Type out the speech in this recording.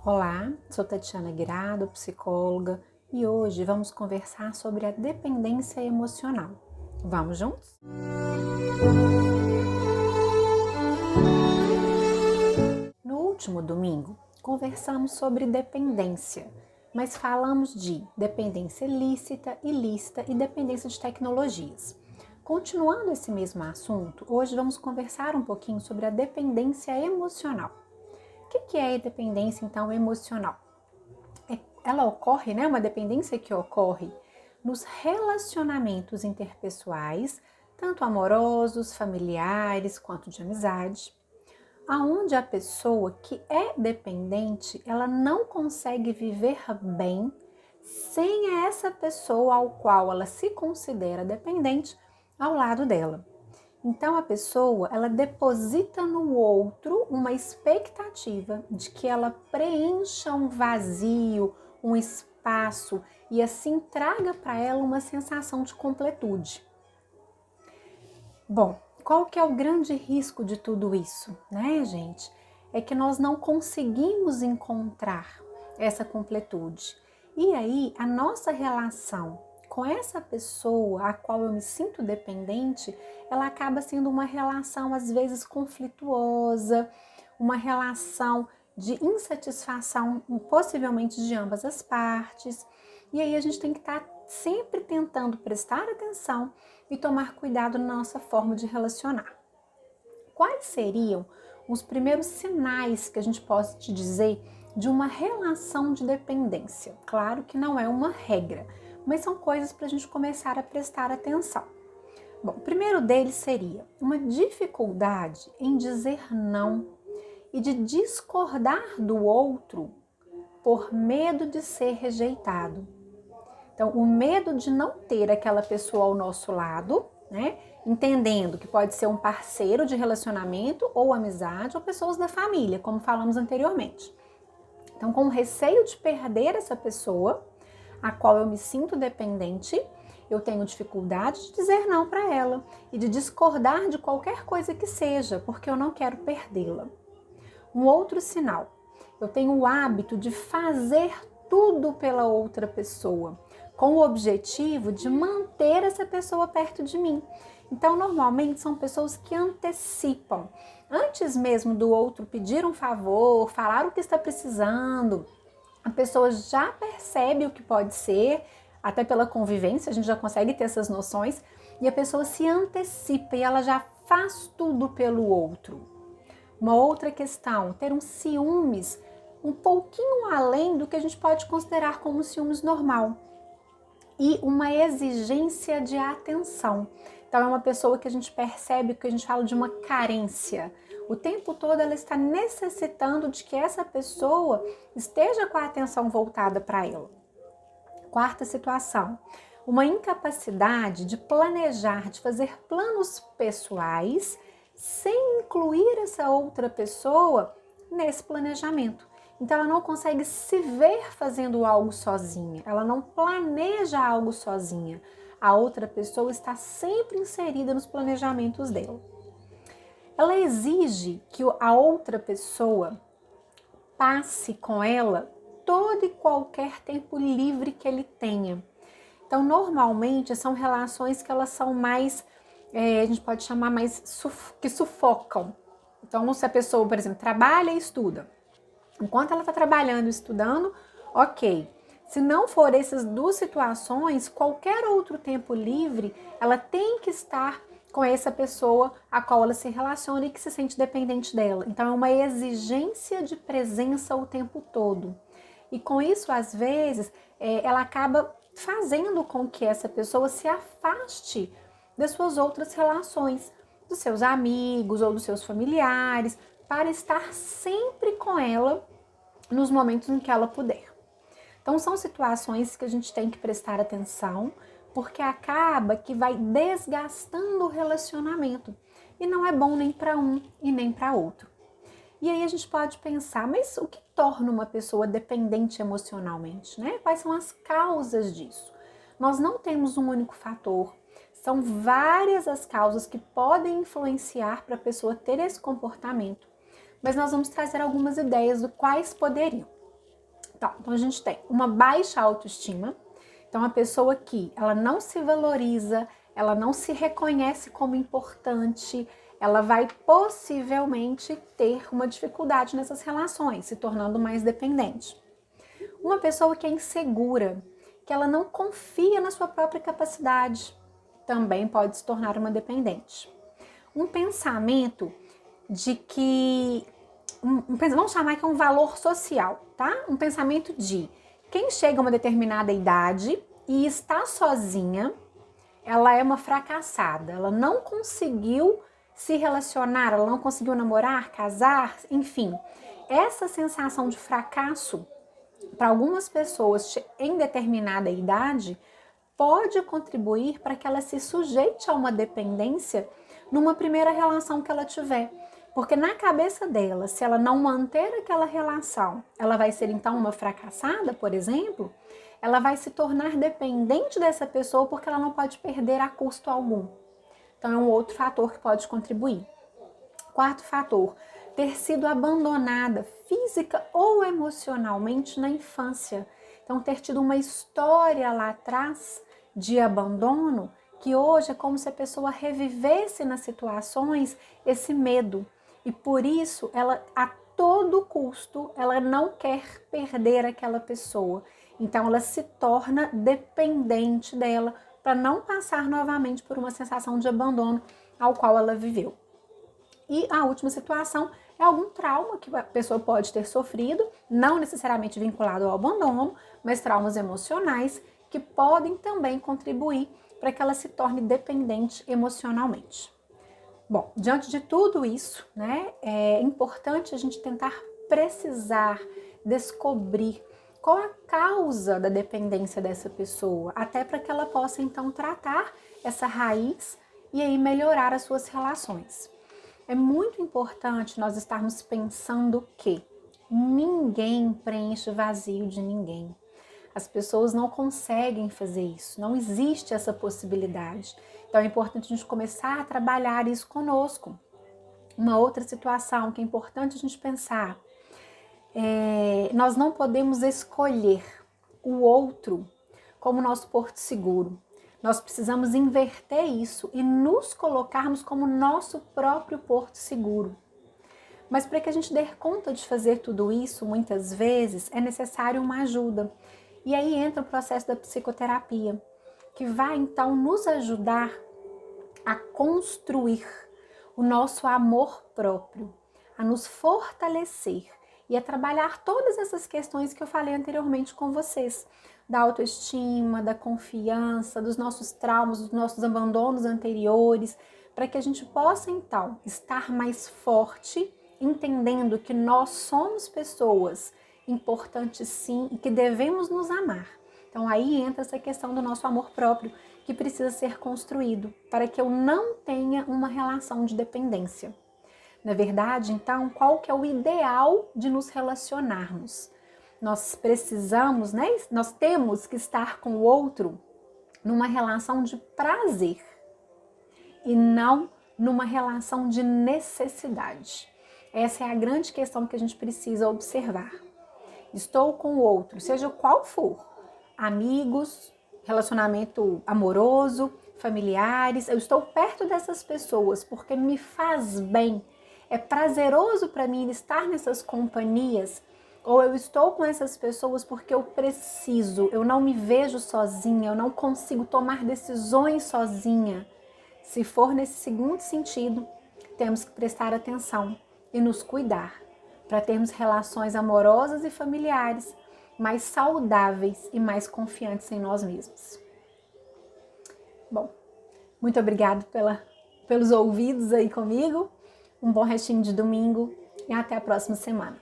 Olá, sou Tatiana Guirado, psicóloga, e hoje vamos conversar sobre a dependência emocional. Vamos juntos? No último domingo, conversamos sobre dependência, mas falamos de dependência lícita, ilícita e dependência de tecnologias. Continuando esse mesmo assunto, hoje vamos conversar um pouquinho sobre a dependência emocional. O que é a dependência, então, emocional? Ela ocorre, né? Uma dependência que ocorre nos relacionamentos interpessoais, tanto amorosos, familiares, quanto de amizade, aonde a pessoa que é dependente, ela não consegue viver bem sem essa pessoa ao qual ela se considera dependente ao lado dela. Então a pessoa, ela deposita no outro uma expectativa de que ela preencha um vazio, um espaço e assim traga para ela uma sensação de completude. Bom, qual que é o grande risco de tudo isso, né, gente? É que nós não conseguimos encontrar essa completude. E aí, a nossa relação com essa pessoa a qual eu me sinto dependente, ela acaba sendo uma relação às vezes conflituosa, uma relação de insatisfação, possivelmente de ambas as partes. E aí a gente tem que estar sempre tentando prestar atenção e tomar cuidado na nossa forma de relacionar. Quais seriam os primeiros sinais que a gente pode te dizer de uma relação de dependência? Claro que não é uma regra, mas são coisas para a gente começar a prestar atenção. Bom, o primeiro deles seria uma dificuldade em dizer não e de discordar do outro por medo de ser rejeitado. Então, o medo de não ter aquela pessoa ao nosso lado, né? Entendendo que pode ser um parceiro de relacionamento ou amizade ou pessoas da família, como falamos anteriormente. Então, com receio de perder essa pessoa, a qual eu me sinto dependente, eu tenho dificuldade de dizer não para ela e de discordar de qualquer coisa que seja, porque eu não quero perdê-la. Um outro sinal, eu tenho o hábito de fazer tudo pela outra pessoa, com o objetivo de manter essa pessoa perto de mim. Então, normalmente são pessoas que antecipam. Antes mesmo do outro pedir um favor, falar o que está precisando, a pessoa já percebe o que pode ser, até pela convivência, a gente já consegue ter essas noções, e a pessoa se antecipa e ela já faz tudo pelo outro. Uma outra questão, ter um ciúmes um pouquinho além do que a gente pode considerar como ciúmes normal. E uma exigência de atenção. Então é uma pessoa que a gente percebe que a gente fala de uma carência. O tempo todo ela está necessitando de que essa pessoa esteja com a atenção voltada para ela. Quarta situação, uma incapacidade de planejar, de fazer planos pessoais sem incluir essa outra pessoa nesse planejamento. Então ela não consegue se ver fazendo algo sozinha, ela não planeja algo sozinha. A outra pessoa está sempre inserida nos planejamentos dela. Ela exige que a outra pessoa passe com ela todo e qualquer tempo livre que ele tenha. Então, normalmente, são relações que elas são mais, a gente pode chamar mais, que sufocam. Então, se a pessoa, por exemplo, trabalha e estuda, enquanto ela está trabalhando e estudando, ok. Se não for essas duas situações, qualquer outro tempo livre, ela tem que estar com essa pessoa a qual ela se relaciona e que se sente dependente dela. Então, é uma exigência de presença o tempo todo. E com isso, às vezes, ela acaba fazendo com que essa pessoa se afaste das suas outras relações, dos seus amigos ou dos seus familiares, para estar sempre com ela nos momentos em que ela puder. Então são situações que a gente tem que prestar atenção, porque acaba que vai desgastando o relacionamento e não é bom nem para um e nem para outro. E aí a gente pode pensar, mas o que torna uma pessoa dependente emocionalmente, né? Quais são as causas disso? Nós não temos um único fator, são várias as causas que podem influenciar para a pessoa ter esse comportamento, mas nós vamos trazer algumas ideias do quais poderiam. Tá, então a gente tem uma baixa autoestima. Então a pessoa que ela não se valoriza, ela não se reconhece como importante, ela vai possivelmente ter uma dificuldade nessas relações, se tornando mais dependente. Uma pessoa que é insegura, que ela não confia na sua própria capacidade, também pode se tornar uma dependente. Um pensamento de que, vamos chamar que é um valor social, tá? Um pensamento de quem chega a uma determinada idade e está sozinha, ela é uma fracassada, ela não conseguiu se relacionar, ela não conseguiu namorar, casar, enfim. Essa sensação de fracasso, para algumas pessoas em determinada idade, pode contribuir para que ela se sujeite a uma dependência numa primeira relação que ela tiver. Porque na cabeça dela, se ela não manter aquela relação, ela vai ser então uma fracassada, por exemplo, ela vai se tornar dependente dessa pessoa porque ela não pode perder a custo algum. Então é um outro fator que pode contribuir. Quarto fator, ter sido abandonada física ou emocionalmente na infância. Então ter tido uma história lá atrás de abandono que hoje é como se a pessoa revivesse nas situações esse medo. E por isso ela, a todo custo, ela não quer perder aquela pessoa. Então ela se torna dependente dela para não passar novamente por uma sensação de abandono ao qual ela viveu. E a última situação é algum trauma que a pessoa pode ter sofrido, não necessariamente vinculado ao abandono, mas traumas emocionais que podem também contribuir para que ela se torne dependente emocionalmente. Bom, diante de tudo isso, né, é importante a gente tentar precisar, descobrir qual a causa da dependência dessa pessoa, até para que ela possa então tratar essa raiz e aí melhorar as suas relações. É muito importante nós estarmos pensando que ninguém preenche vazio de ninguém. As pessoas não conseguem fazer isso, não existe essa possibilidade. Então é importante a gente começar a trabalhar isso conosco. Uma outra situação que é importante a gente pensar, nós não podemos escolher o outro como nosso porto seguro. Nós precisamos inverter isso e nos colocarmos como nosso próprio porto seguro. Mas para que a gente dê conta de fazer tudo isso, muitas vezes é necessário uma ajuda. E aí entra o processo da psicoterapia, que vai então nos ajudar a construir o nosso amor próprio, a nos fortalecer e a trabalhar todas essas questões que eu falei anteriormente com vocês, da autoestima, da confiança, dos nossos traumas, dos nossos abandonos anteriores, para que a gente possa então estar mais forte, entendendo que nós somos pessoas importantes sim e que devemos nos amar. Então aí entra essa questão do nosso amor próprio, que precisa ser construído para que eu não tenha uma relação de dependência. Na verdade, então, qual que é o ideal de nos relacionarmos? Nós precisamos, né? Nós temos que estar com o outro numa relação de prazer e não numa relação de necessidade. Essa é a grande questão que a gente precisa observar. Estou com o outro, seja qual for, amigos, relacionamento amoroso, familiares, eu estou perto dessas pessoas porque me faz bem, é prazeroso para mim estar nessas companhias, ou eu estou com essas pessoas porque eu preciso, eu não me vejo sozinha, eu não consigo tomar decisões sozinha. Se for nesse segundo sentido, temos que prestar atenção e nos cuidar para termos relações amorosas e familiares mais saudáveis e mais confiantes em nós mesmos. Bom, muito obrigada pelos ouvidos aí comigo. Um bom restinho de domingo e até a próxima semana.